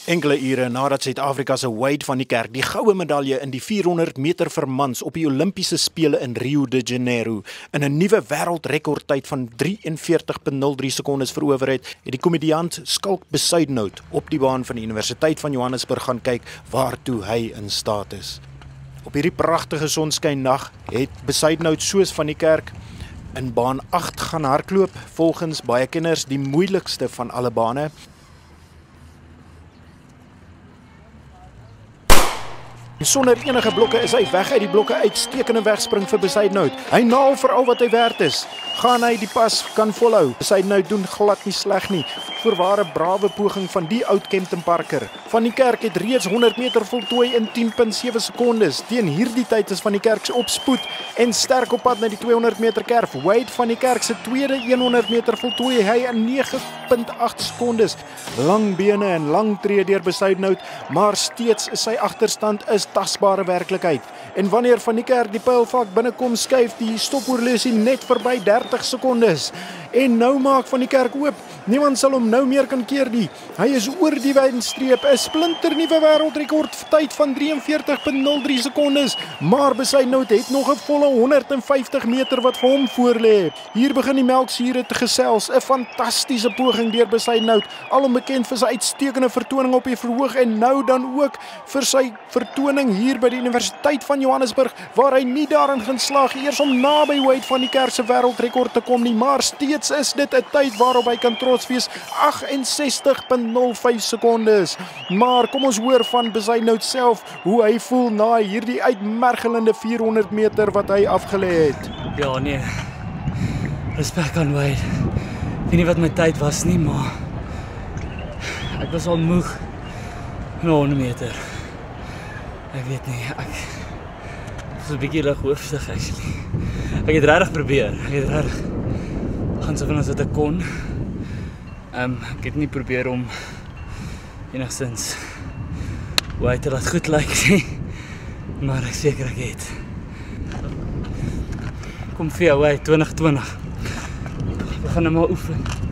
Enkele ure nadat Suid-Afrika se Wade van die Kerk die goue medalje in die 400 meter vir mans op die Olimpiese spele in Rio de Janeiro in 'n nuwe wêreldrekordtyd van 43.03 sekondes verower het, het die komediant Skalk Besuidenhout op die baan van die Universiteit van Johannesburg gaan kyk waartoe hy in staat is. Op hierdie pragtige sonskyndag het Besuidenhout soos van die Kerk in baan 8 gaan hardloop, volgens baie kenners die moeilikste van alle bane. Sonder enige blokke is hy weg uit die blokke, uitstekende wegspring vir Besuidenhout. Hy naal vir al wat hy werd is. Gaan hy die pas kan volhou. Besuidenhout doen glad nie sleg nie. Voorware brawe poging van die oud Kempton Parker. Van die Kerk het reeds 100 meter voltooi in 10.7 sekondes. Teen hierdie tyd is van die Kerk se opspoed en sterk op pad na die 200 meter kerf. Wade van die Kerk se tweede 100 meter voltooi hy in 9.8 sekondes. Lang bene en lang tree deur Besuidenhout, maar steeds is sy agterstand is tasbare werklikheid. En wanneer van die Kerk die pylvak binnekom, skuif die stophorlosie net verby 30 sekondes. En nou maak van die Kerk oop. Niemand sal hom nou meer kan keer nie. Hy is oor die wynstreep, 'n splinternuwe wêreldrekord tyd van 43.03 sekondes. Maar Besuidenhout het nog 'n volle 150 meter wat vir hom voorlê. Hier begin die melksure te gesels. 'n Fantastiese poging deur Besuidenhout, alom bekend vir sy uitstekende vertoning op die verhoog en nou dan ook vir sy vertoning hier by die Universiteit van Johannesburg, waar hy nie daarin gaan slaag eers om naby Wade van die Kerk se wêreldrekord te kom nie, maar steeds is dit 'n tyd waarop hy kan trots wees, 68.05 sekondes. Maar kom ons hoor van Besuidenhout self hoe hy voel na hierdie uitmergelende 400 meter wat hy afgelê het. Ja, nee. Respek aan Wade. Ek weet nie wat my tyd was nie, maar ek was al moeg na 100 meter. Ek weet nie, ek was 'n bietjie lighoofdig actually. Ek het regtig probeer. Ek het regtig gaan soveel as wat ek kon. Ek het nie probeer om enigstens Wade te laat goed lyk nie, maar ek seker ek het. Kom vir jou, Wade, 2020. We gaan nou maar oefen.